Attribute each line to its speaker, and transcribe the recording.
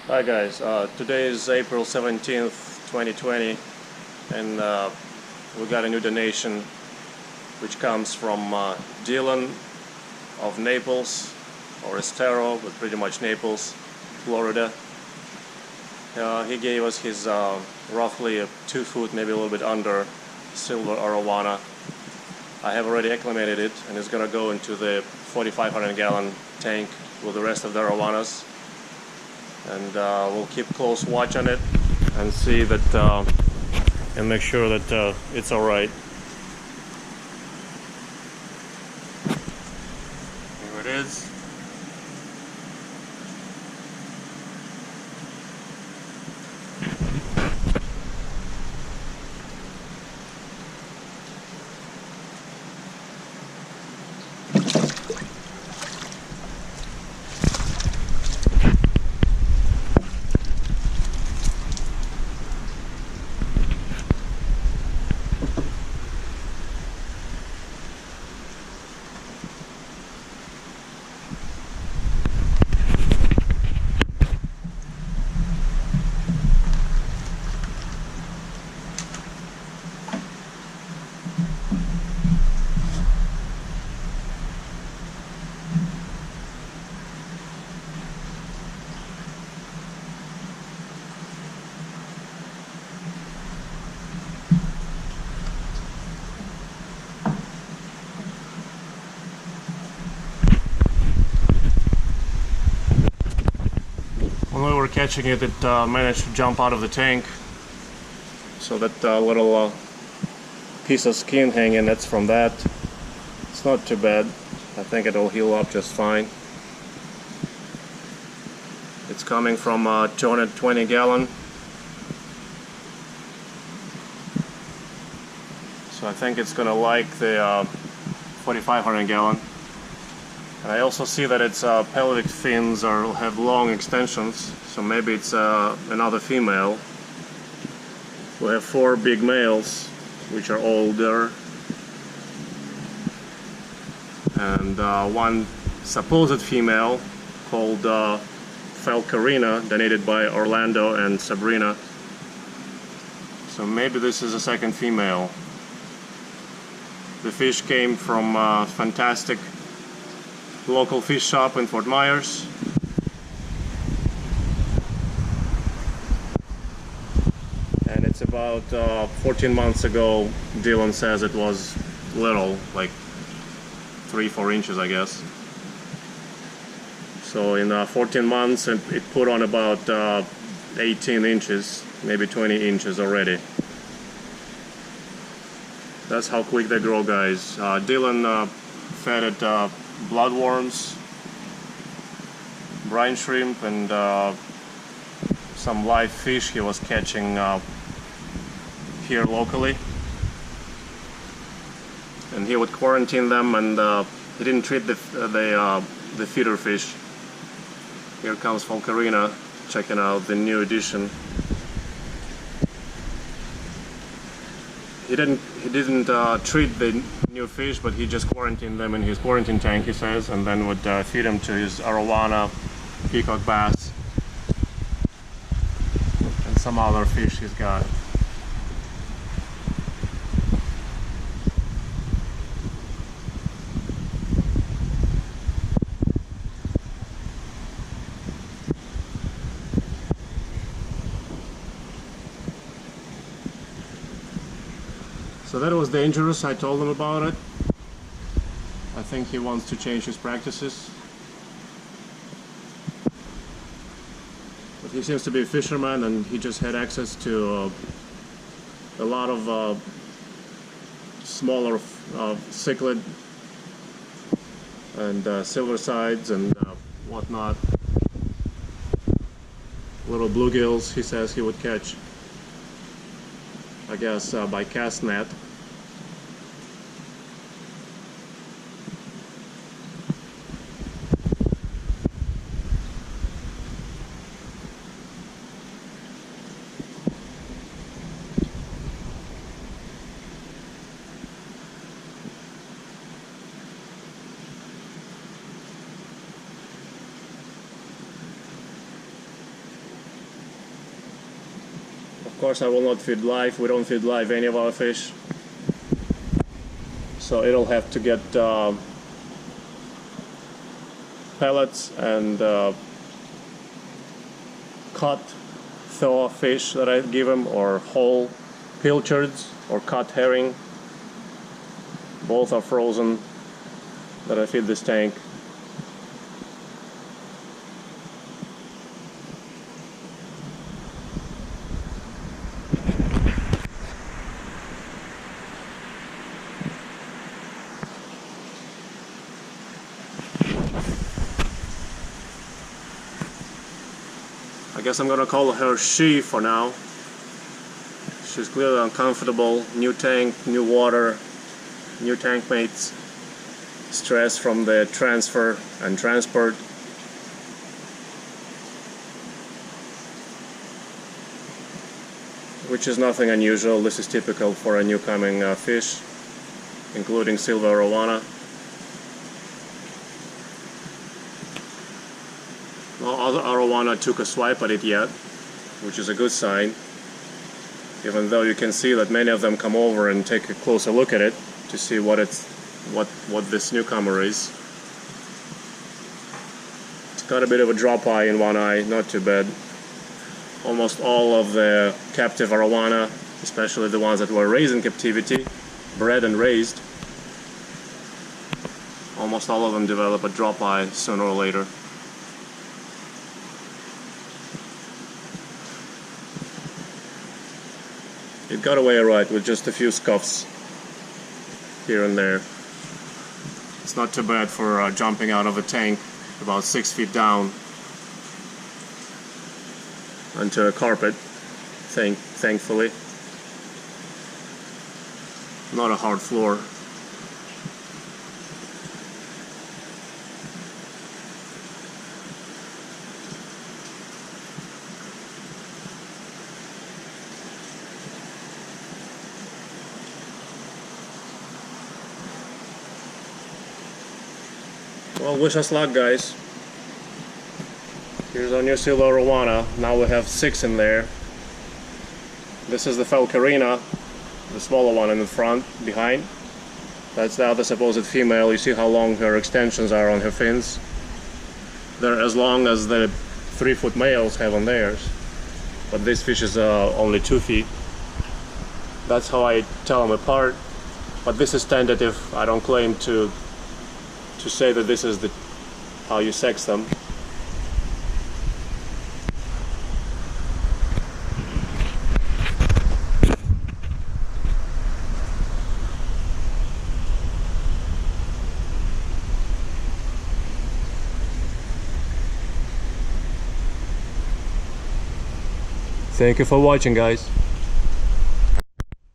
Speaker 1: Hi guys, today is April 17th, 2020, and we got a new donation which comes from Dylan of Naples, or Estero, but pretty much Naples, Florida. He gave us his roughly a 2 foot, maybe a little bit under, silver arowana. I have already acclimated it, and it's gonna go into the 4,500 gallon tank with the rest of the arowanas. And we'll keep close watch on it and see that and make sure that it's all right. Here it is. When we were catching it, it managed to jump out of the tank. So that little piece of skin hanging, that's from that. It's not too bad. I think it'll heal up just fine. It's coming from 220 gallon. So I think it's gonna like the 4,500 gallon. And I also see that its pelvic fins have long extensions, so maybe it's another female. We have 4 big males, which are older, and one supposed female called Falcarina, donated by Orlando and Sabrina. So maybe this is a second female. The fish came from a fantastic local fish shop in Fort Myers. And it's about 14 months ago. Dylan says it was little, like 3-4 inches, I guess. So in 14 months it put on about 18 inches, maybe 20 inches already. That's how quick they grow, guys. Dylan fed it bloodworms, brine shrimp, and some live fish he was catching here locally. And he would quarantine them, and he didn't treat the feeder fish. Here comes Falcarina checking out the new edition. He didn't treat the new fish, but he just quarantined them in his quarantine tank, he says, and then would feed them to his arowana, peacock bass, and some other fish he's got. So that was dangerous. I told him about it. I think he wants to change his practices. But he seems to be a fisherman, and he just had access to a lot of smaller cichlid and silver sides and whatnot. Little bluegills, he says he would catch, I guess, by cast net. course I will not feed live, we don't feed live any of our fish. So it'll have to get pellets and cut thaw fish that I give them, or whole pilchards or cut herring. Both are frozen that I feed this tank. I guess I'm gonna call her she for now. She's clearly uncomfortable. New tank, new water, new tank mates, stress from the transfer and transport. Which is nothing unusual. This is typical for a new coming fish, including silver arowana. No other arowana took a swipe at it yet, which is a good sign, even though you can see that many of them come over and take a closer look at it to see what this newcomer is. It's got a bit of a drop eye in one eye, not too bad. Almost all of the captive arowana, especially the ones that were raised in captivity, bred and raised, almost all of them develop a drop eye sooner or later. It got away alright with just a few scuffs here and there. It's not too bad for jumping out of a tank about 6 feet down onto a carpet, thankfully. Not a hard floor. Well, wish us luck, guys. Here's our new silver arowana. Now we have 6 in there. This is the falcarina, the smaller one in the front, behind. That's the other supposed female. You see how long her extensions are on her fins. They're as long as the 3-foot males have on theirs. But this fish is only 2 feet. That's how I tell them apart. But this is tentative. I don't claim to say that this is how you sex them. Thank you for watching, guys.